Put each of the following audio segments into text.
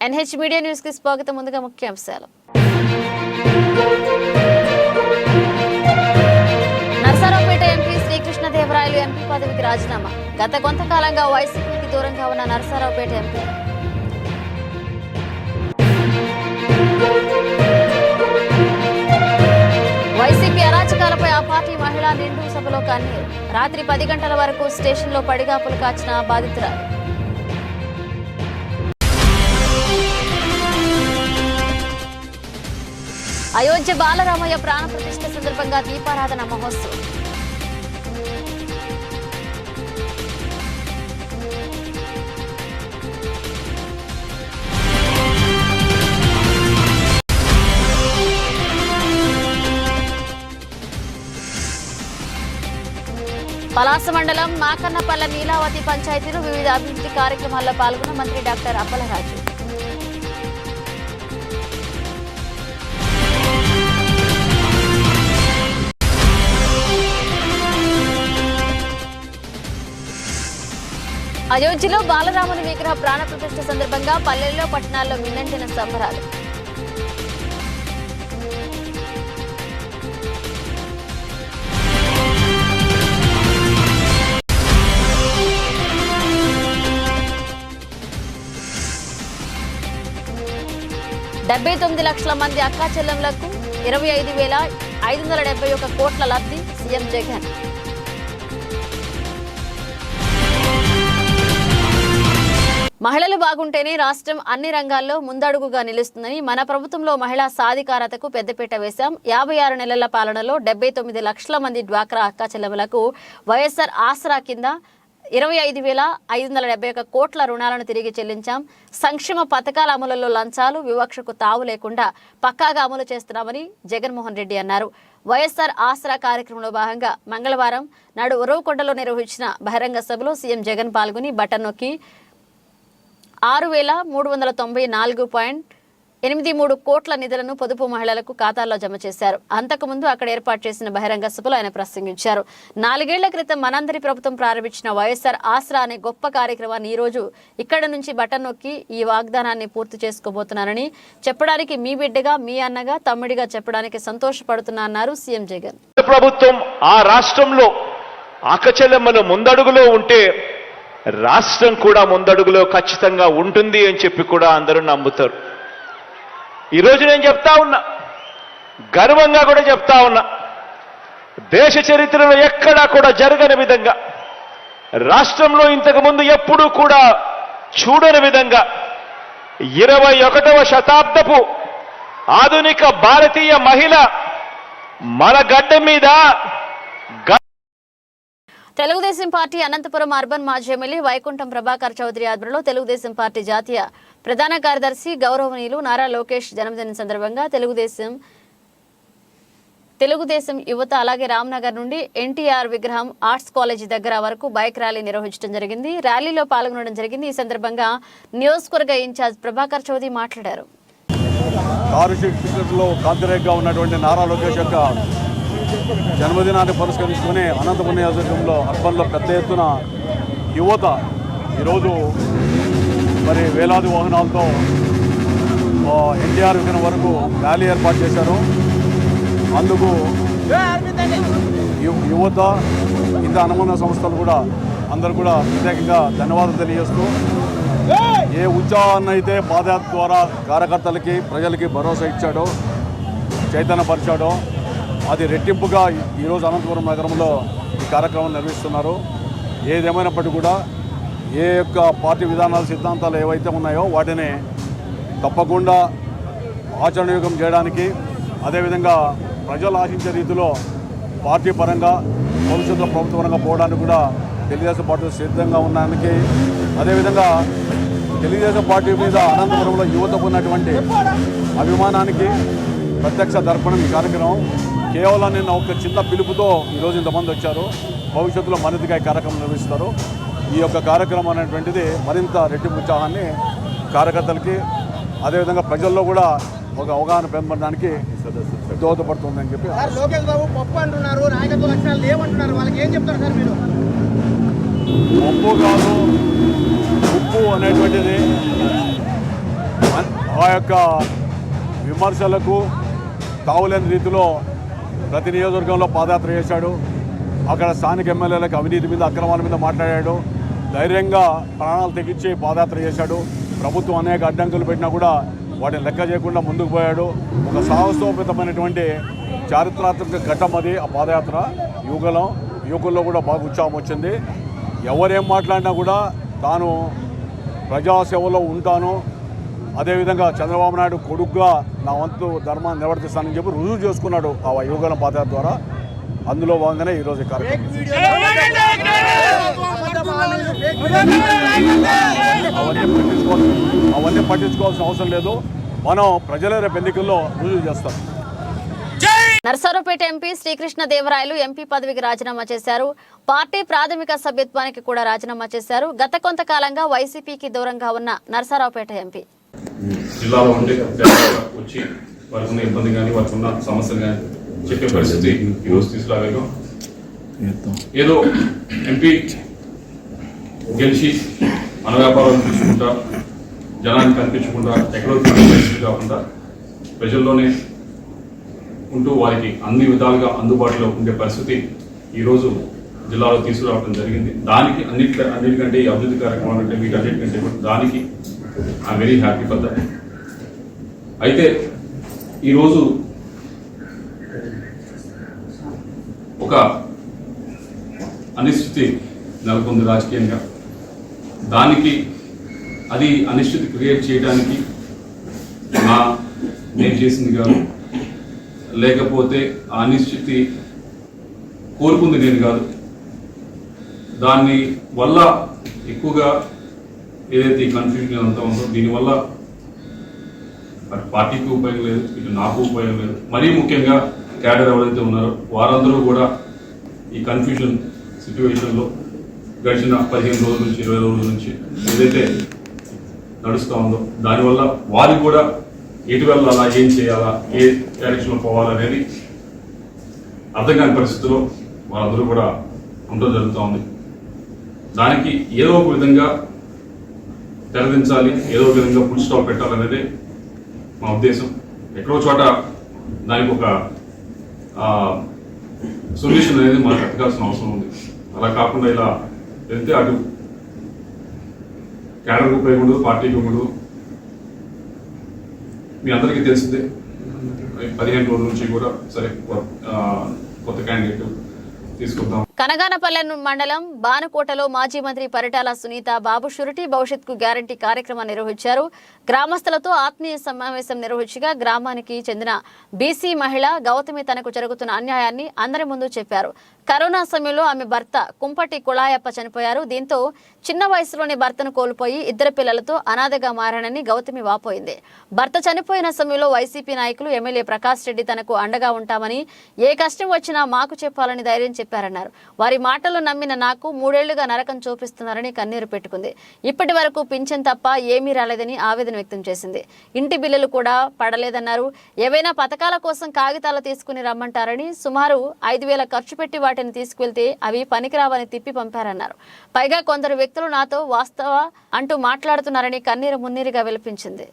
NH media news కి స్వాగతం. ముందుగా ముఖ్యాంశాలు. నర్సారావుపేట ఎంపీ శ్రీకృష్ణదేవరాయలు ఎంపీ పదవికి రాజీనామా. గత కొంతకాలంగా వైసీపీకి దూరంగా ఉన్న నర్సారావుపేట ఎంపీ. వైసీపీ అరాచకాలపై ఆ పార్టీ మహిళా నిండు సభలో కన్నీరు. రాత్రి 10 గంటల వరకు స్టేషన్లో పడిగాపులు కాచిన బాధితురాలు. అయోధ్య బాలరామయ్య ప్రాణ ప్రతిష్ఠ సందర్భంగా దీపారాధన మహోత్సవం. పలాస మండలం మాకన్నపల్లె నీలావతి పంచాయతీలో వివిధ అభివృద్ధి కార్యక్రమాల్లో పాల్గొన్న మంత్రి డాక్టర్ అప్పలరాజు. అయోధ్యలో బాలరాముని విగ్రహ ప్రాణ ప్రతిష్ఠ సందర్భంగా పల్లెల్లో పట్టణాల్లో మిన్నంటిన సంబరాలు. $79 లక్షల మంది అక్కా చెల్లెంలకు 25,571 కోట్ల లబ్ధి సీఎం జగన్. మహిళలు బాగుంటేనే రాష్ట్రం అన్ని రంగాల్లో ముందడుగుగా నిలుస్తుందని, మన ప్రభుత్వంలో మహిళా సాధికారతకు పెద్దపీట వేశాం. 56 నెలల పాలనలో 79 లక్షల మంది డ్వాక్రా అక్కా చెల్లెములకు వైఎస్ఆర్ ఆసరా కింద 25,571 కోట్ల రుణాలను తిరిగి చెల్లించాం. సంక్షేమ పథకాల అమలులో లంచాలు, వివక్షకు తావు లేకుండా పక్కాగా అమలు చేస్తున్నామని జగన్మోహన్ రెడ్డి అన్నారు. వైఎస్ఆర్ ఆసరా కార్యక్రమంలో భాగంగా మంగళవారం నాడు ఉరవకొండలో నిర్వహించిన బహిరంగ సభలో సీఎం జగన్ పాల్గొని బటన్ నొక్కి 6,394.83 కోట్ల నిధులను పొదుపు మహిళలకు ఖాతాల్లో జమ చేశారు. అంతకుముందు అక్కడ ఏర్పాటు చేసిన బహిరంగ సభలో ఆయన ప్రసంగించారు. 4 ఏళ్ల క్రితం మనందరి ప్రభుత్వం ప్రారంభించిన వైఎస్ఆర్ ఆసరా అనే గొప్ప కార్యక్రమాన్ని ఈ రోజు ఇక్కడ నుంచి బటన్ నొక్కి ఈ వాగ్దానాన్ని పూర్తి చేసుకోబోతున్నానని చెప్పడానికి మీ బిడ్డగా, మీ అన్నగా, తమ్ముడిగా చెప్పడానికి సంతోషపడుతున్నా అన్నారు సీఎం జగన్. ప్రభుత్వం ఆ రాష్ట్రంలో అక్కచెల్లెమ్మల ముందడుగులో ఉంటే రాష్ట్రం కూడా ముందడుగులో ఖచ్చితంగా ఉంటుంది అని చెప్పి కూడా అందరూ నమ్ముతారు. ఈరోజు నేను చెప్తా ఉన్నా, గర్వంగా కూడా చెప్తా ఉన్నా, దేశ చరిత్రలో ఎక్కడా కూడా జరగని విధంగా, రాష్ట్రంలో ఇంతకుముందు ఎప్పుడూ కూడా చూడని విధంగా 21వ శతాబ్దపు ఆధునిక భారతీయ మహిళ మన గడ్డ మీద. తెలుగుదేశం పార్టీ అనంతపురం అర్బన్ మాజీ ఎమ్మెల్యే వైకుంఠం ప్రభాకర్ చౌదరి ఆధ్వర్యంలో తెలుగుదేశం పార్టీ జాతీయ ప్రధాన కార్యదర్శి గౌరవనీయులు నారా లోకేష్ జన్మదిన సందర్భంగా తెలుగుదేశం యువత అలాగే రామ్నగర్ నుండి ఎన్టీఆర్ విగ్రహం ఆర్ట్స్ కాలేజీ దగ్గర వరకు బైక్ ర్యాలీ నిర్వహించడం జరిగింది. ర్యాలీలో పాల్గొనడం జరిగింది. ఈ సందర్భంగా నియోజకవర్గ ఇన్ఛార్జ్ ప్రభాకర్ చౌదరి మాట్లాడారు. ఉన్నటువంటి నారా లోకేష్ యొక్క జన్మదినాన్ని పురస్కరించుకుని అనంతపురం నియోజకవర్గంలో అర్బన్లో పెద్ద ఎత్తున యువత ఈరోజు మరి వేలాది వాహనాలతో ఎన్టీఆర్ విగ్రహం వరకు ర్యాలీ ఏర్పాటు చేశారు. అందుకు యువత, ఇతర అనుబంధ సంస్థలు కూడా అందరూ కూడా ప్రత్యేకంగా ధన్యవాదాలు తెలియజేస్తూ, ఏ ఉత్సాహాన్ని అయితే పాదయాత్ర ద్వారా కార్యకర్తలకి, ప్రజలకి భరోసా ఇచ్చాడో, చైతన్యపరిచాడో, అది రెట్టింపుగా ఈరోజు అనంతపురం నగరంలో ఈ కార్యక్రమం నిర్వహిస్తున్నారు. ఏదేమైనప్పటికీ కూడా ఏ యొక్క పార్టీ విధానాలు, సిద్ధాంతాలు ఏవైతే ఉన్నాయో వాటిని తప్పకుండా ఆచరణయుగం చేయడానికి, అదేవిధంగా ప్రజలు ఆశించే రీతిలో పార్టీ పరంగా భవిష్యత్తులో ప్రభుత్వ పరంగా పోవడానికి కూడా తెలుగుదేశం పార్టీ సిద్ధంగా ఉన్నదానికి, అదేవిధంగా తెలుగుదేశం పార్టీ మీద అనంతపురంలో యువతకు ఉన్నటువంటి అభిమానానికి ప్రత్యక్ష దర్పణం ఈ కార్యక్రమం. కేవలం నిన్న ఒక చిన్న పిలుపుతో ఈరోజు ఇంతమంది వచ్చారు. భవిష్యత్తులో మరింతగా ఈ కార్యక్రమం నిర్వహిస్తారు. ఈ యొక్క కార్యక్రమం అనేటువంటిది మరింత రెట్టింపు ఉత్సాహాన్ని కార్యకర్తలకి, అదేవిధంగా ప్రజల్లో కూడా ఒక అవగాహన పెంపడానికి దోహదపడుతుందని చెప్పి. లోకేష్ బాబు పప్పు అంటున్నారు, నాయకత్వ లక్షణాలు లేవంటున్నారు, వాళ్ళకి ఏం చెప్తారు సార్ మీరు? పప్పు కాదు, ఉప్పు అనేటువంటిది ఆ యొక్క విమర్శలకు తావులేని రీతిలో ప్రతి నియోజకవర్గంలో పాదయాత్ర చేశాడు. అక్కడ స్థానిక ఎమ్మెల్యేలకు అవినీతి మీద అక్రమాల మీద మాట్లాడాడు. ధైర్యంగా ప్రాణాలు తెగించి పాదయాత్ర చేశాడు. ప్రభుత్వం అనేక అడ్డంకులు పెట్టినా కూడా వాటిని లెక్క చేయకుండా ముందుకు పోయాడు. ఒక సాహసోపేతమైనటువంటి చారిత్రాత్మక ఘట్టం అది ఆ పాదయాత్ర. యువకుల్లో కూడా బాగా ఉత్సాహం వచ్చింది. ఎవరేం మాట్లాడినా కూడా తాను ప్రజాసేవలో ఉంటాను, అదేవిధంగా చంద్రబాబు నాయుడు కొడుకుగా నా వంతు ధర్మాన్ని నిర్వర్తిస్తానని చెప్పి రుజువు చేసుకున్నాడు ఆ యువకుల పాదయాత్ర ద్వారా. అందులో భాగంగానే ఈరోజు ఈ కార్యక్రమం. అవన్నీ పట్టించుకోవాల్సిన అవసరం లేదు. మనం ప్రజల రేపు ఎన్నికల్లో రుజువు చేస్తాం. నర్సారావుపేట ఎంపీ శ్రీకృష్ణదేవరాయలు ఎంపీ పదవికి రాజీనామా చేశారు. పార్టీ ప్రాథమిక సభ్యత్వానికి కూడా రాజీనామా చేశారు. గత కొంతకాలంగా వైసీపీకి దూరంగా ఉన్న నర్సారావుపేట ఎంపీ జిల్లాలో ఉండే వచ్చి వారికి ఉన్న ఇబ్బంది కానీ వారికి ఉన్న సమస్యలు కానీ చెప్పే పరిస్థితి ఈరోజు తీసుకురాగలిగాం. ఏదో ఎంపీ గెలిచి మన వ్యాపారాలు తీసుకుంటా జనాన్ని కనిపించకుండా ఎక్కడో పరిస్థితి కాకుండా ప్రజల్లోనే ఉంటూ వారికి అన్ని విధాలుగా అందుబాటులో ఉండే పరిస్థితి ఈరోజు జిల్లాలో తీసుకురావడం జరిగింది. దానికి అన్నిటికంటే ఈ అభివృద్ధి కార్యక్రమాలు అంటే వీటన్నిటికంటే దానికి I'm very happy for that. అయితే ఈరోజు ఒక అనిశ్చితి నెలకొంది రాజకీయంగా. దానికి అది అనిశ్చితి క్రియేట్ చేయడానికి నేను చేసింది కాదు, లేకపోతే ఆ అనిశ్చితి కోరుకుంది నేను కాదు. దాని వల్ల ఎక్కువగా ఏదైతే ఈ కన్ఫ్యూజన్ అంతా ఉందో దీనివల్ల అటు పార్టీకి ఉపయోగం లేదు, ఇటు నాకు ఉపయోగం లేదు. మరీ ముఖ్యంగా క్యాడర్ ఎవరైతే ఉన్నారో వారందరూ కూడా ఈ కన్ఫ్యూజన్ సిచ్యువేషన్లో గడిచిన 15 రోజుల నుంచి 20 రోజుల నుంచి ఏదైతే నడుస్తూ ఉందో దానివల్ల వారికి కూడా ఎటు వెళ్ళాలా, ఏం చేయాలా, ఏ డైరెక్షన్లో పోవాలనేది అర్థం కాని పరిస్థితుల్లో వాళ్ళందరూ కూడా ఉండడం జరుగుతూ ఉంది. దానికి ఏదో ఒక విధంగా తెరదించాలి, ఏదో ఒక విధంగా ఫుల్ స్టాప్ పెట్టాలనేది మా ఉద్దేశం. ఎక్కడో చోట దానికి ఒక సొల్యూషన్ అనేది మనకు ఎత్తకాల్సిన అవసరం ఉంది. అలా కాకుండా ఇలా వెళ్తే అటు క్యాడర్కి ఉపయోగం ఉండదు, పార్టీకి ఉండదు. మీ అందరికీ తెలిసిందే 15 రోజుల నుంచి కూడా సరే కొత్త క్యాండిడేట్ తీసుకుందాం. కనగానపల్లె మండలం బానుకోటలో మాజీ మంత్రి పరిటాల సునీత బాబు షూరిటీ భవిష్యత్కు గ్యారంటీ కార్యక్రమం నిర్వహించారు. గ్రామస్తులతో ఆత్మీయ సమావేశం నిర్వహించగా గ్రామానికి చెందిన బీసీ మహిళ గౌతమి తనకు జరుగుతున్న అన్యాయాన్ని అందరి ముందు చెప్పారు. కరోనా సమయంలో ఆమె భర్త కుంపటి కుళాయప్ప చనిపోయారు. దీంతో చిన్న వయసులోనే భర్తను కోల్పోయి 2 పిల్లలతో అనాథగా మారానని గౌతమి వాపోయింది. భర్త చనిపోయిన సమయంలో వైసీపీ నాయకులు ఎమ్మెల్యే ప్రకాష్ రెడ్డి తనకు అండగా ఉంటామని, ఏ కష్టం వచ్చినా మాకు చెప్పాలని ధైర్యం చెప్పారన్నారు. వారి మాటలు నమ్మిన నాకు 3 ఏళ్లుగా నరకం చూపిస్తున్నారని కన్నీరు పెట్టుకుంది. ఇప్పటి వరకు పింఛన్ తప్ప ఏమీ రాలేదని ఆవేదన వ్యక్తం చేసింది. ఇంటి బిల్లులు కూడా పడలేదన్నారు. ఏవైనా పథకాల కోసం కాగితాలు తీసుకుని రమ్మంటారని, సుమారు 5,000 ఖర్చు పెట్టి వాటిని తీసుకువెళ్తే అవి పనికిరావని తిప్పి పంపారన్నారు. పైగా కొందరు వ్యక్తులు నాతో వాస్తవ అంటూ మాట్లాడుతున్నారని కన్నీరు మున్నీరుగా విలపించింది.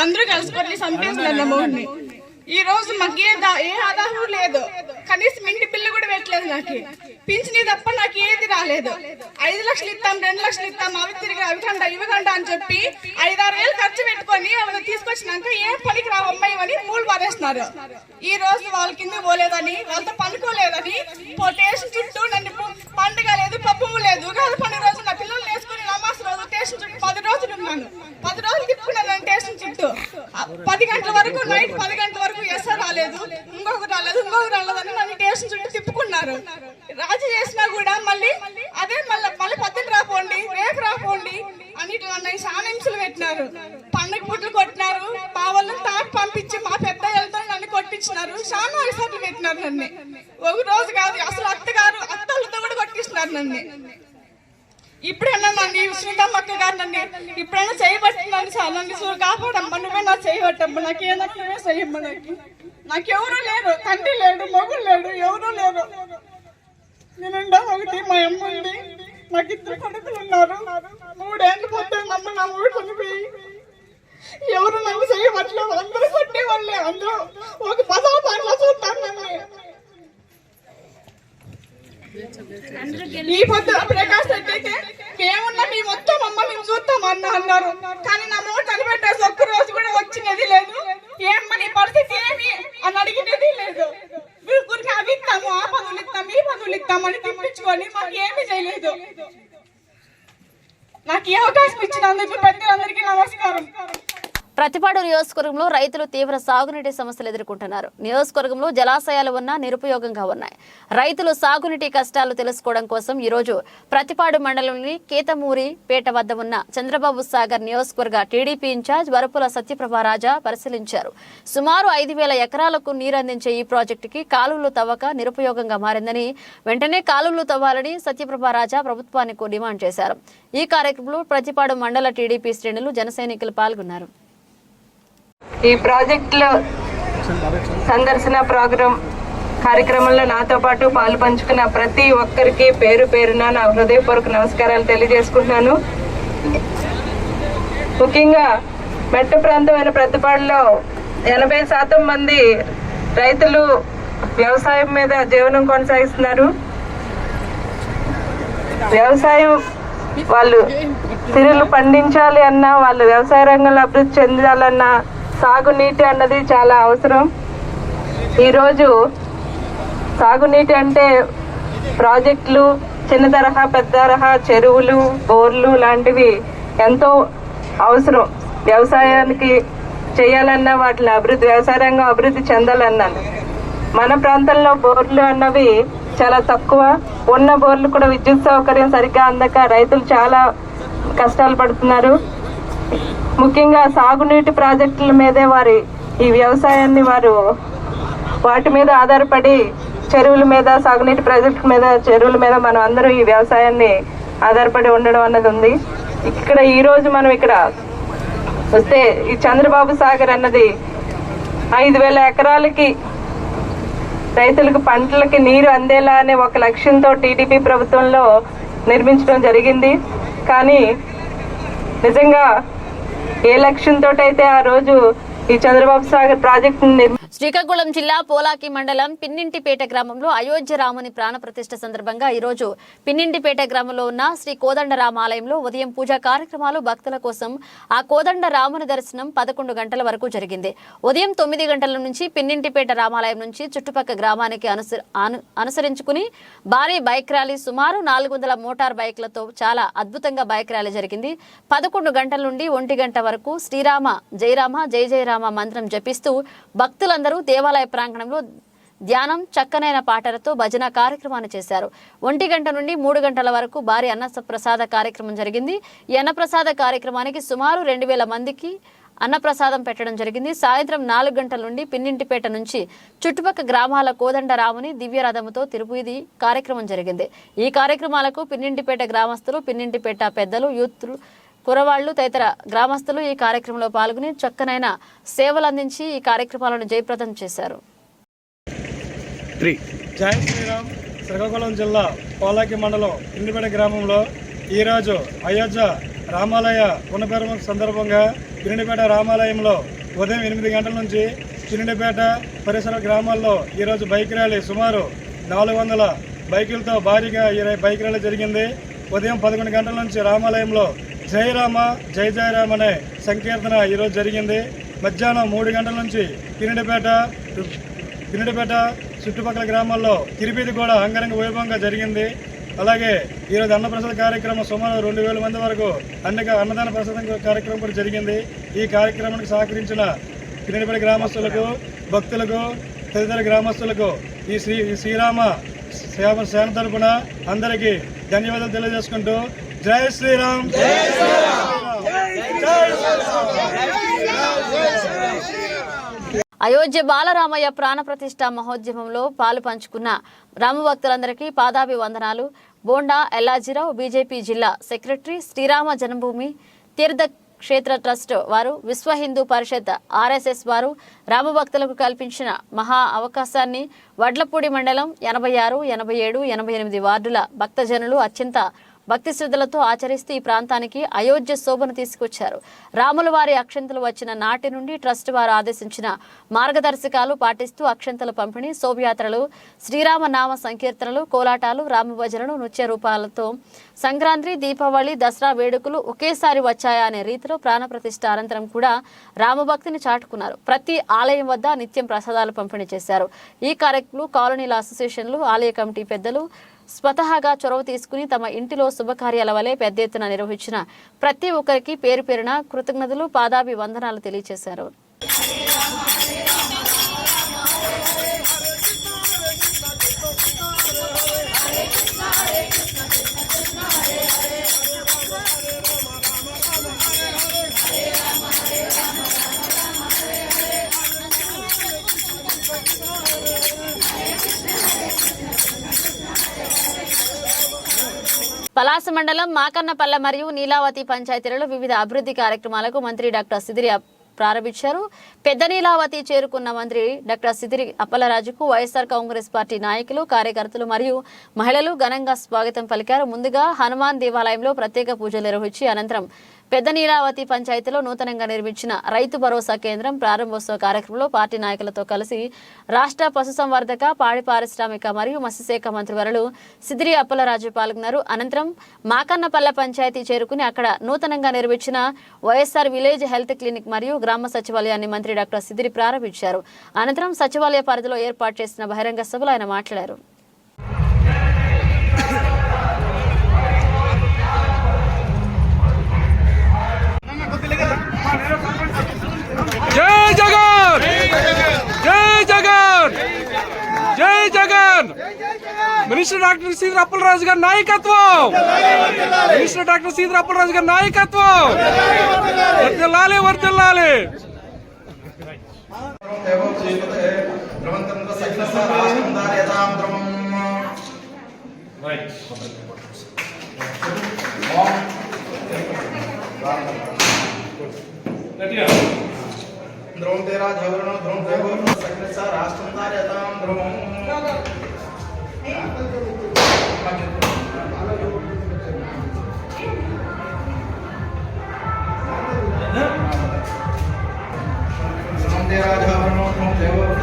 అందరూ కలిసిపోయి చంపేస్తున్నారు. ఈ రోజు మాకు ఏ ఆధారం లేదు, కనీసం ఇంటి బిల్లు కూడా పెట్టలేదు. నాకు పింఛని తప్ప నాకు ఏది రాలేదు. 5 లక్షలు ఇస్తాం, 2 లక్షలు ఇస్తాం, అవి తిరిగి ఇవ్వకండి అని చెప్పి 5-6 వేలు ఖర్చు పెట్టుకొని అవి తీసుకొచ్చినాక ఏ పనికి రావు అమ్మాయి అని మూలు పారేస్తున్నారు. ఈ రోజు వాళ్ళ కింద పోలేదని, వాళ్ళతో పనుకోలేదని స్టేషన్ చుట్టూ నన్ను పండుగ లేదు, పప్పు లేదు, కాదు పండుగ రోజు నా పిల్లలు వేసుకుని నమాజ్ రోజు స్టేషన్ చుట్టూ 10 రోజులు ఉన్నాను. 10 రోజులు తిప్పుకున్నాను స్టేషన్ చుట్టూ. 10 గంటల వరకు, నైట్ 10 గంటల వరకు ఎస్ఆర్ రాలేదు, ఇంకొకరు రాలేదు అని నన్ను స్టేషన్ చుట్టూ తిప్పుకున్నారు. రాజీ చేసినా కూడా మళ్ళీ అదే మళ్ళీ పొద్దున రాపోండి, రేపు రాపోండి అని నన్ను చాలా హింసలు పెట్టినారు. పండుగ పుట్లు కొట్టినారు. మా వాళ్ళని తాటి పంపించి మా పెద్దలతో నన్ను కొట్టించినారు. చాలా అరిసట్లు పెట్టినారు నన్ను. ఒక రోజు కాదు, అసలు అత్తలతో కూడా కొట్టిస్తున్నారు నన్ను. ఇప్పుడైనా నన్ను సునీతమ్మ అక్క గారు నన్ను ఇప్పుడైనా చేయబట్టినాను సార్. నన్ను కాపాడమ్మా, నువ్వే నా చేయబట్టమ్మా, నాకేదక్కడే చెయ్యమ్మా. నాకెవరూ లేరు, తండ్రి లేడు, మొగుడు లేడు, ఎవరూ లేరు. నేనుండా ఒకటి, మా అమ్మ ఉంది, నాకు 2 కొడుకులు ఉన్నారు. 3 ఏళ్ళు పోతే అమ్మ నా ఊరు చనిపోయి ఎవరు నన్ను చేయవట్లేదు, అందరూ కొట్టేవాళ్ళే, అందరూ ఒక పదవ దాంట్లో చూస్తారు నన్ను. ఈ పొద్దు ప్రకాష్ రెడ్డి అయితే ఏమున్నా మేము మొత్తం అమ్మ మేము చూస్తాం అన్నారు, కానీ నా నోట్ తలపెట్టేసి ఒక్క రోజు కూడా వచ్చినది లేదు. ఏమ్మా నీ పరిస్థితి ఏమి అని అడిగినది లేదు. మీరు గురికి అవి ఇస్తాము, ఆ పనులు ఇస్తాము, ఈ పనులు ఇస్తాము అని తిప్పించుకొని మాకు ఏమి చేయలేదు. నాకు ఈ అవకాశం ఇచ్చినందుకు పెద్దలందరికీ నమస్కారం. ప్రతిపాడు నియోజకవర్గంలో రైతులు తీవ్ర సాగునీటి సమస్యలు ఎదుర్కొంటున్నారు. నియోజకవర్గంలో జలాశయాలు ఉన్నా నిరుపయోగంగా ఉన్నాయి. రైతులు సాగునీటి కష్టాలు తెలుసుకోవడం కోసం ఈ రోజు ప్రతిపాడు మండలంలోని కేతమూరి పేట వద్ద ఉన్న చంద్రబాబు సాగర్ నియోజకవర్గ టీడీపీ ఇన్ఛార్జ్ వరపుల సత్యప్రభారాజా పరిశీలించారు. సుమారు 5,000 ఎకరాలకు నీరందించే ఈ ప్రాజెక్టుకి కాలువలు తవ్వక నిరుపయోగంగా మారిందని, వెంటనే కాలువలు తవ్వాలని సత్యప్రభారాజా ప్రభుత్వానికి డిమాండ్ చేశారు. ఈ కార్యక్రమంలో ప్రతిపాడు మండల టీడీపీ శ్రేణులు, జనసైనికులు పాల్గొన్నారు. ఈ ప్రాజెక్టులో సందర్శన కార్యక్రమంలో నాతో పాటు పాలు పంచుకున్న ప్రతి ఒక్కరికి పేరు పేరున నా హృదయపూర్వక నమస్కారాలు తెలియజేసుకుంటున్నాను. ముఖ్యంగా మెట్ట ప్రాంతమైన ప్రతిపాడులో 80% మంది రైతులు వ్యవసాయం మీద జీవనం కొనసాగిస్తున్నారు. వ్యవసాయం వాళ్ళు సిరులు పండించాలి అన్నా, వాళ్ళు వ్యవసాయ రంగంలో అభివృద్ధి చెందాలన్నా సాగునీటి అన్నది చాలా అవసరం. ఈరోజు సాగునీటి అంటే ప్రాజెక్టులు, చిన్న తరహా పెద్ద తరహా చెరువులు, బోర్లు లాంటివి ఎంతో అవసరం. వ్యవసాయానికి చేయాలన్నా, వాటిని వ్యవసాయ రంగం అభివృద్ధి చెందాలన్నా. మన ప్రాంతంలో బోర్లు అన్నవి చాలా తక్కువ. ఉన్న బోర్లు కూడా విద్యుత్ సౌకర్యం సరిగ్గా అందక రైతులు చాలా కష్టాలు పడుతున్నారు. ముఖ్యంగా సాగునీటి ప్రాజెక్టుల మీదే ఈ వ్యవసాయాన్ని వాటి మీద ఆధారపడి చెరువుల మీద, సాగునీటి ప్రాజెక్టుల మీద, చెరువుల మీద మనం అందరూ ఈ వ్యవసాయాన్ని ఆధారపడి ఉండడం అన్నది ఉంది. ఇక్కడ ఈ రోజు మనం ఇక్కడ వస్తే ఈ చంద్రబాబు సాగర్ అన్నది 5,000 ఎకరాలకి రైతులకు పంటలకి నీరు అందేలా అనే ఒక లక్ష్యంతో టీడీపీ ప్రభుత్వంలో నిర్మించడం జరిగింది. కానీ నిజంగా ఏ లక్ష్యంతో అయితే ఆ రోజు ఈ చంద్రబాబు సాగర్ ప్రాజెక్టు శ్రీకాకుళం జిల్లా పోలాకి మండలం పిన్నింటిపేట గ్రామంలో అయోధ్య రాముని ప్రాణ ప్రతిష్ఠ సందర్భంగా ఈ రోజు పిన్నింటిపేట గ్రామంలో ఉన్న శ్రీ కోదండ రామాలయంలో ఉదయం పూజా కార్యక్రమాలు భక్తుల కోసం ఆ కోదండ రాముని దర్శనం 11 గంటల వరకు జరిగింది. ఉదయం 9 గంటల నుంచి పిన్నింటిపేట రామాలయం నుంచి చుట్టుపక్కల గ్రామానికి అనుసరించుకుని భారీ బైక్ ర్యాలీ, సుమారు 400 మోటార్ బైక్లతో చాలా అద్భుతంగా బైక్ ర్యాలీ జరిగింది. 11 గంటల నుండి 1 గంట వరకు శ్రీరామ జయరామ జయ జయరామ మంత్రం జపిస్తూ భక్తులందరూ దేవాలయ ప్రాంగణంలో ధ్యానం, చక్కనైన పాటలతో భజన కార్యక్రమాన్ని చేశారు. 1 గంట నుండి 3 గంటల వరకు భారీ అన్నప్రసాద కార్యక్రమం జరిగింది. ఈ అన్నప్రసాద కార్యక్రమానికి సుమారు 2,000 మందికి అన్నప్రసాదం పెట్టడం జరిగింది. సాయంత్రం 4 గంటల నుండి పిన్నింటిపేట నుంచి చుట్టుపక్కల గ్రామాల కోదండ రాముని దివ్యరథముతో తిరుపతి కార్యక్రమం జరిగింది. ఈ కార్యక్రమాలకు పిన్నింటిపేట గ్రామస్తులు, పిన్నింటిపేట పెద్దలు, యూత్లు, కురవాళ్లు తదితర గ్రామస్తులు ఈ కార్యక్రమంలో పాల్గొని చక్కనైన సేవలు అందించి ఈ కార్యక్రమాలను జయప్రదం చేశారు. జై శ్రీరామ్. శ్రీకాకుళం జిల్లా పోలాకి మండలం పిన్నిపేట గ్రామంలో ఈరోజు అయోధ్య రామాలయ పునఃప్రారంభం సందర్భంగా పిన్నిపేట రామాలయంలో ఉదయం 8 గంటల నుంచి పిన్నిపేట పరిసర గ్రామాల్లో ఈరోజు బైక్ ర్యాలీ, సుమారు 400 బైకులతో భారీగా ఈ బైక్ ర్యాలీ జరిగింది. ఉదయం 11 గంటల నుంచి రామాలయంలో జై రామ జై జయరామ అనే సంకీర్తన ఈరోజు జరిగింది. మధ్యాహ్నం 3 గంటల నుంచి పిన్నిపేట చుట్టుపక్కల గ్రామాల్లో తిరుపతి కూడా అంగరంగ వైభవంగా జరిగింది. అలాగే ఈరోజు అన్నప్రసాద కార్యక్రమం సుమారు 2,000 మంది వరకు అన్నదాన ప్రసాదం కార్యక్రమం కూడా జరిగింది. ఈ కార్యక్రమానికి సహకరించిన పిన్నిపేట గ్రామస్తులకు, భక్తులకు, తదితర గ్రామస్తులకు ఈ శ్రీరామ సేన తరపున అందరికీ ధన్యవాదాలు తెలియజేసుకుంటూ జై శ్రీరామ్. అయోధ్య బాలరామయ్య ప్రాణ ప్రతిష్ఠ మహోద్యమంలో పాలు పంచుకున్న రామభక్తులందరికీ పాదాభివందనాలు. బోండా ఎల్లాజీరావు, బీజేపీ జిల్లా సెక్రటరీ, శ్రీరామ జన్మభూమి తీర్థ క్షేత్ర ట్రస్ట్ వారు, విశ్వ హిందూ పరిషత్ ఆర్ఎస్ఎస్ వారు రామభక్తులకు కల్పించిన మహా అవకాశాన్ని వడ్లపూడి మండలం 86, 87, 88 వార్డుల భక్తజనులు అత్యంత భక్తి శ్రద్ధలతో ఆచరిస్తూ ఈ ప్రాంతానికి అయోధ్య శోభను తీసుకొచ్చారు. రాముల వారి అక్షంతలు వచ్చిన నాటి నుండి ట్రస్ట్ వారు ఆదేశించిన మార్గదర్శకాలు పాటిస్తూ అక్షంతల పంపిణీ, శోభయాత్రలు, శ్రీరామ నామ సంకీర్తనలు, కోలాటాలు, రామభజనలు, నృత్య రూపాలతో సంక్రాంతి, దీపావళి, దసరా వేడుకలు ఒకేసారి వచ్చాయా అనే రీతిలో ప్రాణప్రతిష్ఠ అనంతరం కూడా రామభక్తిని చాటుకున్నారు. ప్రతి ఆలయం వద్ద నిత్యం ప్రసాదాలు పంపిణీ చేశారు. ఈ కార్యక్రమంలో కాలనీల అసోసియేషన్లు, ఆలయ కమిటీ పెద్దలు స్వతహాగా చొరవ తీసుకుని తమ ఇంటిలో శుభకార్యాల వలె పెద్ద ఎత్తున నిర్వహించిన ప్రతి ఒక్కరికి పేరు పేరున కృతజ్ఞతలు, పాదాభివందనాలు తెలియజేశారు. పలాస మండలం మాకన్నపల్లె మరియు నీలావతి పంచాయతీలలో వివిధ అభివృద్ధి కార్యక్రమాలకు మంత్రి డాక్టర్ సిదిరి ప్రారంభించారు. పెద్ద నీలావతి చేరుకున్న మంత్రి డాక్టర్ సిదిరి అప్పలరాజుకు వైఎస్ఆర్ కాంగ్రెస్ పార్టీ నాయకులు, కార్యకర్తలు మరియు మహిళలు ఘనంగా స్వాగతం పలికారు. ముందుగా హనుమాన్ దేవాలయంలో ప్రత్యేక పూజలు నిర్వహించి అనంతరం పెద్ద నీలావతి పంచాయతీలో నూతనంగా నిర్మించిన రైతు భరోసా కేంద్రం ప్రారంభోత్సవ కార్యక్రమంలో పార్టీ నాయకులతో కలిసి రాష్ట్ర పశుసంవర్ధక, పాడి పారిశ్రామిక మరియు మత్స్యశాఖ మంత్రివర్యులు సిదిరి అప్పలరాజు పాల్గొన్నారు. అనంతరం మాకన్నపల్లె పంచాయతీ చేరుకుని అక్కడ నూతనంగా నిర్మించిన వైఎస్ఆర్ విలేజ్ హెల్త్ క్లినిక్ మరియు గ్రామ సచివాలయాన్ని మంత్రి డాక్టర్ సిదిరి ప్రారంభించారు. అనంతరం సచివాలయ పరిధిలో ఏర్పాటు చేసిన బహిరంగ సభలో ఆయన మాట్లాడారు. జై జగన్, జై జగన్, జై జగన్. మినిస్టర్ డాక్టర్ సిదిరి అప్పలరాజు గారి నాయకత్వం, మినిస్టర్ డాక్టర్ సిదిరి అప్పలరాజు గారి నాయకత్వం వర్ధిల్లాలి, వర్ధిల్లాలి. ధ్రువం తేరా జవరణం ధ్రువం దేవరం సకలస రాష్ట్రం దార్యతాం ధ్రువం ధ్రువం తేరా జవరణం ధ్రువం దేవరం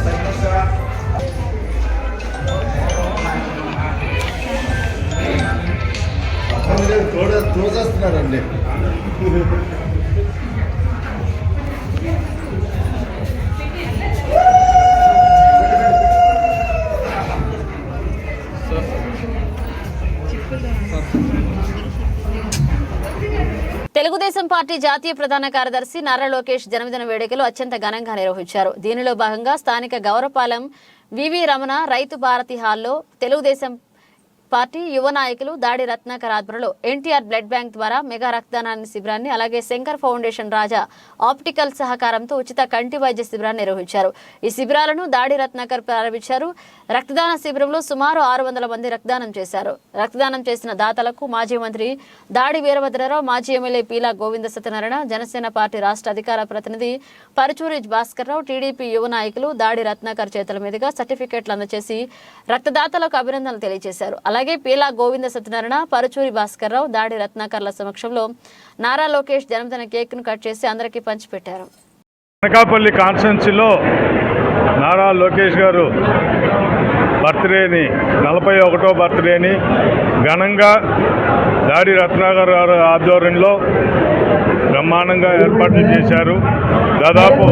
సకలస తోసేస్తున్నారండి. తెలుగుదేశం పార్టీ జాతీయ ప్రధాన కార్యదర్శి నారా లోకేష్ జన్మదిన వేడుకలు అత్యంత ఘనంగా నిర్వహించారు. దీనిలో భాగంగా స్థానిక గౌరపాలెం వివి రమణ రైతు భారతి హాల్లో తెలుగుదేశం పార్టీ యువ నాయకులు దాడి రత్నాకర్ ఆధ్వర్యంలో ఎన్టీఆర్ బ్లడ్ బ్యాంక్ ద్వారా మెగా రక్తదానాన్ని శిబిరాన్ని, అలాగే శంకర్ ఫౌండేషన్ రాజా ఆప్టికల్ సహకారంతో ఉచిత కంటి వైద్య శిబిరాన్ని నిర్వహించారు. ఈ శిబిరాలను దాడి రత్నాకర్ ప్రారంభించారు. రక్తదాన శిబిరంలో సుమారు 600 మంది రక్తదానం చేశారు. రక్తదానం చేసిన దాతలకు మాజీ మంత్రి దాడి వీరభద్రరావు, మాజీ ఎమ్మెల్యే పీలా గోవింద సత్యనారాయణ, జనసేన పార్టీ రాష్ట్ర అధికార ప్రతినిధి పరుచూరి భాస్కర్రావు, టీడీపీ యువ నాయకులు దాడి రత్నాకర్ చేతుల మీదుగా సర్టిఫికెట్లు అందజేసి రక్తదాతలకు అభినందనలు తెలియజేశారు. అలాగే పీలా గోవింద సత్యనారాయణ, పరుచూరి భాస్కర్రావు, దాడి రత్నాకర్ల సమక్షంలో నారా లోకేష్ జన్మదిన కేక్ ను కట్ చేసి అందరికీ పంచిపెట్టారు. అనకాపల్లి కాన్స్టిట్యున్సీలో నారా లోకేష్ గారు బర్త్డేని 41వ బర్త్డేని ఘనంగా దాడి రత్నాకర్ గారు ఆధ్వర్యంలో బ్రహ్మాండంగా ఏర్పాట్లు చేశారు. దాదాపు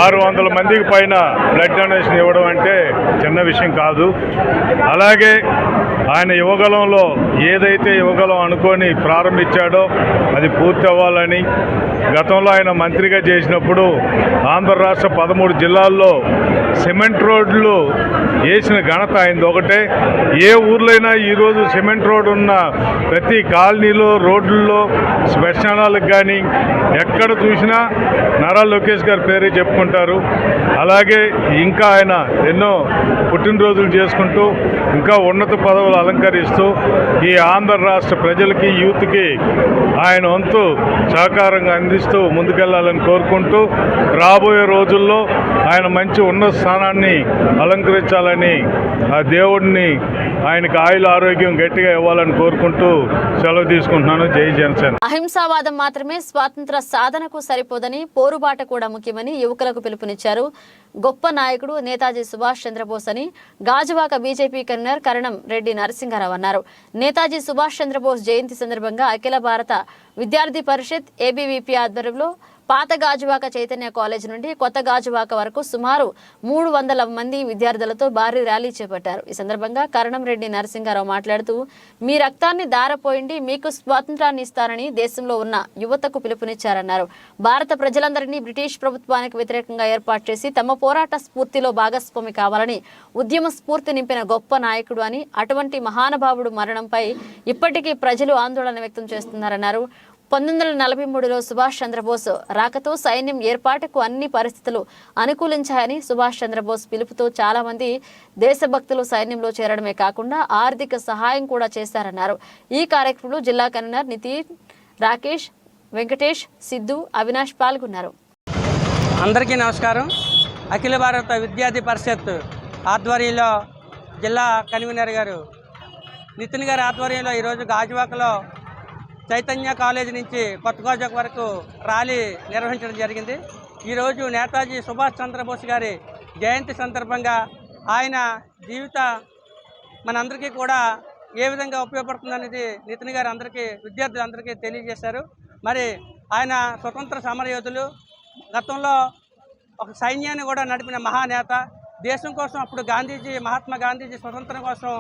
600 మందికి పైన బ్లడ్ డొనేషన్ ఇవ్వడం అంటే చిన్న విషయం కాదు. అలాగే ఆయన యువగలంలో ఏదైతే యువగలం అనుకొని ప్రారంభించాడో అది పూర్తి అవ్వాలని, గతంలో ఆయన మంత్రిగా చేసినప్పుడు ఆంధ్ర రాష్ట్ర 13 జిల్లాల్లో సిమెంట్ రోడ్లు వేసిన ఘనత ఆయనది ఒకటే. ఏ ఊర్లైనా ఈరోజు సిమెంట్ రోడ్డు ఉన్న ప్రతి కాలనీలో, రోడ్లలో, శ్మశానాలకు కానీ ఎక్కడ చూసినా నారా లోకేష్ గారి పేరే చెప్పుకుంటారు. అలాగే ఇంకా ఆయన ఎన్నో పుట్టినరోజులు చేసుకుంటూ ఇంకా ఉన్నత పదవులు అలంకరిస్తూ ఈ ఆంధ్ర రాష్ట్ర ప్రజలకి, యూత్కి ఆయన వంతు సహకారంగా అందిస్తూ ముందుకెళ్లాలని కోరుకుంటూ రాబోయే రోజుల్లో ఆయన మంచి ఉన్నత స్థానాన్ని అలంకరించాలని ఆ దేవుడిని ఆయనకు ఆయుల ఆరోగ్యం గట్టిగా ఇవ్వాలని కోరుకుంటూ సెలవు తీసుకుంటున్నాను. జై జనసేన. అహింసావాదం మాత్రమే స్వాతంత్ర సాధనకు సరిపోదని, పోరుబాట కూడా ముఖ్యమని యువకులకు పిలుపునిచ్చారు. గొప్ప నాయకుడు నేతాజీ సుభాష్ చంద్రబోస్ అని గాజువాక బీజేపీ కన్వీనర్ కరణం రెడ్డి నరసింహారావు అన్నారు. నేతాజీ సుభాష్ చంద్రబోస్ జయంతి సందర్భంగా అఖిల భారత విద్యార్థి పరిషత్ ఏబీవీపీ ఆధ్వర్యంలో పాత గాజువాక చైతన్య కాలేజ్ నుండి కొత్త గాజువాక వరకు సుమారు 300 మంది విద్యార్థులతో భారీ ర్యాలీ చేపట్టారు. ఈ సందర్భంగా కరణం రెడ్డి నరసింహారావు మాట్లాడుతూ, మీ రక్తాన్ని దారపోయిండి మీకు స్వాతంత్రాన్ని ఇస్తారని దేశంలో ఉన్న యువతకు పిలుపునిచ్చారన్నారు. భారత ప్రజలందరినీ బ్రిటిష్ ప్రభుత్వానికి వ్యతిరేకంగా ఏర్పాటు చేసి తమ పోరాట స్ఫూర్తిలో భాగస్వామి కావాలని ఉద్యమ స్ఫూర్తి నింపిన గొప్ప నాయకుడు అని, అటువంటి మహానుభావుడు మరణంపై ఇప్పటికీ ప్రజలు ఆందోళన వ్యక్తం చేస్తున్నారన్నారు. 1943లో సుభాష్ చంద్రబోస్ రాకతో సైన్యం ఏర్పాటుకు అన్ని పరిస్థితులు అనుకూలించాయని, సుభాష్ చంద్రబోస్ పిలుపుతో చాలా మంది దేశభక్తులు సైన్యంలో చేరడమే కాకుండా ఆర్థిక సహాయం కూడా చేశారన్నారు. ఈ కార్యక్రమంలో జిల్లా కన్వీనర్ నితిన్, రాకేష్, వెంకటేష్, సిద్ధు, అవినాష్ పాల్గొన్నారు. అందరికీ నమస్కారం. అఖిల భారత విద్యార్థి పరిషత్ ఆధ్వర్యంలో జిల్లా కన్వీనర్ గారు నితిన్ గారి ఆధ్వర్యంలో ఈరోజు గాజువాకలో చైతన్య కాలేజ్ నుంచి కొత్త గాజువాక వరకు ర్యాలీ నిర్వహించడం జరిగింది. ఈరోజు నేతాజీ సుభాష్ చంద్రబోస్ గారి జయంతి సందర్భంగా ఆయన జీవిత మనందరికీ కూడా ఏ విధంగా ఉపయోగపడుతుందనేది నితిన్ గారు అందరికీ విద్యార్థులందరికీ తెలియజేశారు. మరి ఆయన స్వతంత్ర సమరయోధులు, గతంలో ఒక సైన్యాన్ని కూడా నడిపిన మహానేత, దేశం కోసం అప్పుడు మహాత్మా గాంధీజీ స్వతంత్రం కోసం,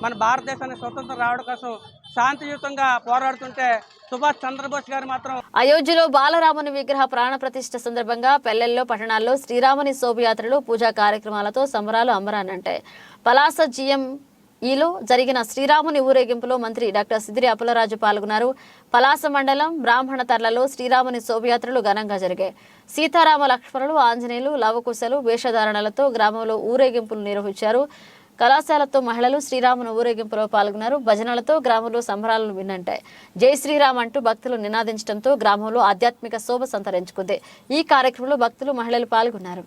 మన భారతదేశానికి స్వతంత్రం రావడం కోసం శాంతియుతంగా పోరాడుతుంటే సుభాష్ చంద్రబోస్ గారు మాత్రం అయోధ్యలో బాలరాముని విగ్రహ ప్రాణ ప్రతిష్ఠ సందర్భంగా పల్లెల్లో, పట్టణాల్లో శ్రీరాముని శోభయాత్రలు, పూజా కార్యక్రమాలతో సంబరాలు అంబరానంటాయి. పలాస ఈలో జరిగిన శ్రీరాముని ఊరేగింపులో మంత్రి డాక్టర్ సిద్దిరి అప్పలరాజు పాల్గొన్నారు. పలాస మండలం బ్రాహ్మణ తర్లలో శ్రీరాముని శోభయాత్రలు ఘనంగా జరిగాయి. సీతారామ లక్ష్మణులు, ఆంజనేయులు, లవకుశలు వేషధారణలతో గ్రామంలో ఊరేగింపులు నిర్వహించారు. కళాశాలతో మహిళలు శ్రీరాముని ఊరేగింపులో పాల్గొన్నారు. భజనలతో గ్రామంలో సంబరాలను విన్నంటాయి. జై శ్రీరామ్ అంటూ భక్తులు నినాదించడంతో గ్రామంలో ఆధ్యాత్మిక శోభ సంతరించుకుంది. ఈ కార్యక్రమంలో భక్తులు, మహిళలు పాల్గొన్నారు.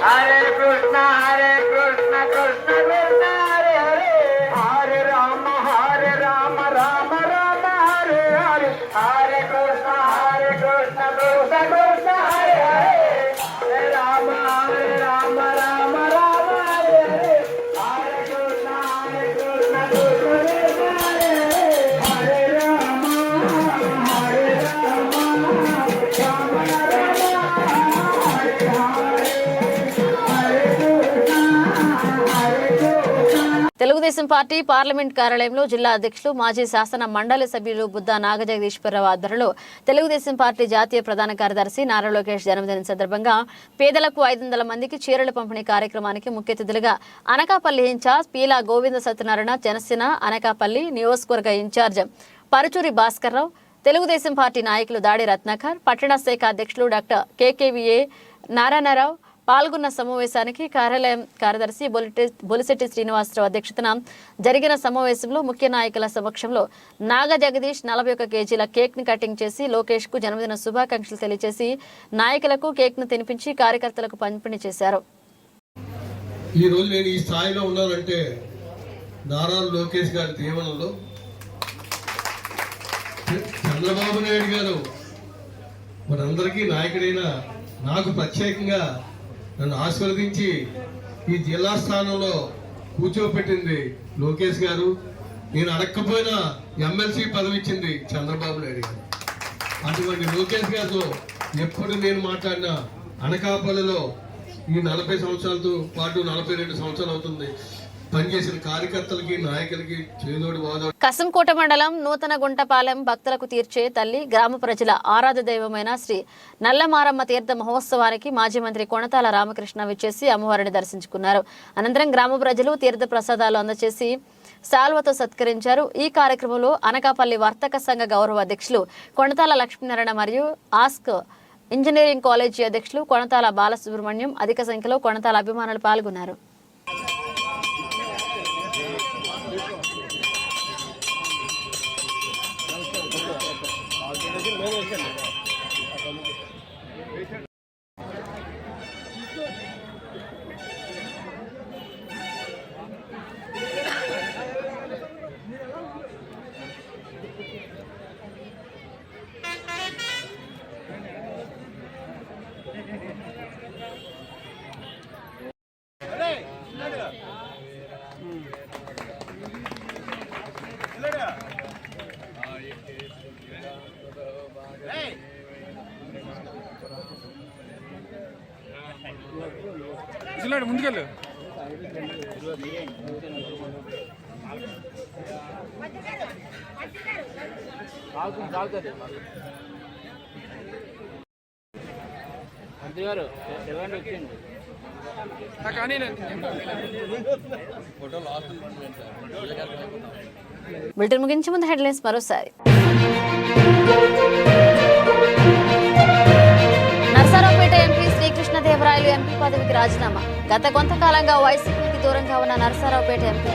హరే కృష్ణ హరే కృష్ణ కృష్ణ కృష్ణ హరే హరే, హరే రామ రామ రామ హరే హరే, హరే కృష్ణ కృష్ణ కృష్ణ హరే హరే, హరే రామ రామ రామ హరే హరే, హరే కృష్ణ కృష్ణ కృష్ణ హరే హరే, హరే రామ తెలుగుదేశం పార్టీ పార్లమెంట్ కార్యాలయంలో జిల్లా అధ్యక్షులు, మాజీ శాసన మండలి సభ్యులు బుద్ధా నాగజగదీశ్వరరావు ఆధ్వర్యంలో తెలుగుదేశం పార్టీ జాతీయ ప్రధాన కార్యదర్శి నారా లోకేష్ జన్మదినం సందర్భంగా పేదలకు 500 మందికి చీరల పంపిణీ కార్యక్రమానికి ముఖ్య అతిథులుగా అనకాపల్లి ఇన్ఛార్జ్ పీలా గోవింద సత్యనారాయణ, జనసేన అనకాపల్లి నియోజకవర్గ ఇన్ఛార్జ్ పరుచూరి భాస్కర్రావు, తెలుగుదేశం పార్టీ నాయకులు దాడి రత్నాకర్, పట్టణ శాఖ అధ్యక్షులు డాక్టర్ కేకేవీఏ నారాయణరావు పాల్గొన్న సమావేశానికి కార్యాలయం కార్యదర్శి బొలిశెట్టి శ్రీనివాసరావు అధ్యక్షతన జరిగిన సమావేశంలో ముఖ్య నాయకుల సమక్షంలో నాగ జగదీష్ 41 కేజీల కేక్ ని కటింగ్ చేసి లోకేష్ కు జన్మదిన శుభాకాంక్షలు తెలియజేసి నాయకులకు కేక్ ను తినిపించి కార్యకర్తలకు పంపిణీ చేశారు. ఈ రోజు నేను ఈ స్థాయిలో ఉన్నానంటే నారా లోకేష్ గారి దీవెనలో, చంద్రబాబు నాయుడు గారు మనందరికీ నాయకుడైన నాకు ప్రత్యేకంగా నన్ను ఆశీర్వదించి ఈ జిల్లా స్థానంలో కూర్చోపెట్టింది లోకేష్ గారు. నేను అడగకపోయినా ఎమ్మెల్సీ పదవి ఇచ్చింది చంద్రబాబు నాయుడు గారు. అటువంటి లోకేష్ గారితో ఎప్పుడు నేను మాట్లాడినా అనకాపల్లిలో ఈ 40 సంవత్సరాలతో పాటు 42 సంవత్సరాలు అవుతుంది పనిచేసిన కార్యకర్తలకి, నాయకులకి చేదోడు వాదోడు. కసంకోట మండలం నూతన గుంటపాలెం భక్తులకు తీర్చే తల్లి, గ్రామ ప్రజల ఆరాధ్య దైవమైన శ్రీ నల్లమారమ్మ తీర్థ మహోత్సవానికి మాజీ మంత్రి కొణతాల రామకృష్ణ విచ్చేసి అమ్మవారిని దర్శించుకున్నారు. అనంతరం గ్రామ ప్రజలు తీర్థ ప్రసాదాలు అందజేసి శాల్వతో సత్కరించారు. ఈ కార్యక్రమంలో అనకాపల్లి వర్తక సంఘ గౌరవ అధ్యక్షులు కొణతాల లక్ష్మీనారాయణ మరియు ఆస్క్ ఇంజనీరింగ్ కాలేజీ అధ్యక్షులు కొణతాల బాలసుబ్రహ్మణ్యం, అధిక సంఖ్యలో కొణతాల అభిమానులు పాల్గొన్నారు. చిల్లాడు ముందుకెళ్ళు. కానీ బులెటిన్ ముగించే ముందు హెడ్లైన్స్ మరోసారి. నరసరావుపేట ఎంపీ శ్రీకృష్ణదేవరాయలు ఎంపీ పదవికి రాజీనామా. గత కొంతకాలంగా వైసీపీకి దూరంగా ఉన్న నరసరావుపేట ఎంపీ.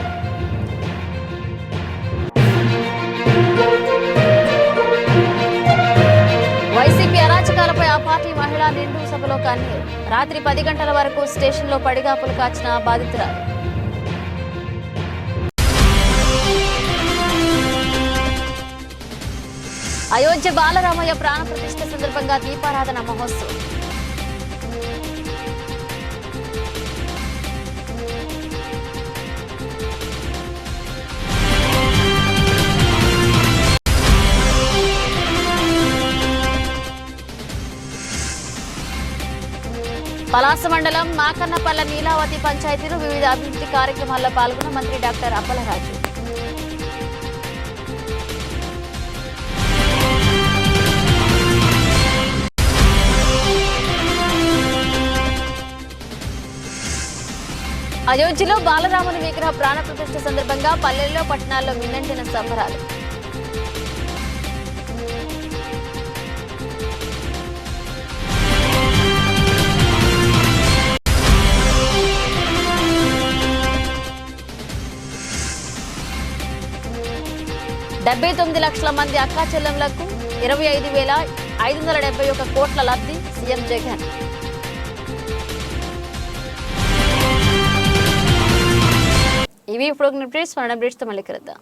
వైసీపీ అరాచకాలపై ఆ పార్టీ మహిళా నిండు సభలో కన్నీరు. రాత్రి 10 గంటల వరకు స్టేషన్లో పడిగాపులు కాచిన బాధితురాలు. అయోధ్య బాలరామయ్య ప్రాణ ప్రతిష్ఠ సందర్భంగా దీపారాధన మహోత్సవం. పలాస మండలం మాకన్నపల్ల నీలావతి పంచాయతీలో వివిధ అభివృద్ధి కార్యక్రమాల్లో పాల్గొన్న మంత్రి డాక్టర్ అప్పలరాజు. అయోధ్యలో బాలరాముని విగ్రహ ప్రాణ ప్రతిష్ఠ సందర్భంగా పల్లెల్లో పట్టణాల్లో మిన్నంటిన సంబరాలు. $79 లక్షల మంది అక్కా చెల్లెంలకు 25,571 కోట్ల లబ్ధి సీఎం జగన్. ఇవి ఇప్పుడు అప్డేట్స్. మళ్ళీ కలుద్దాం.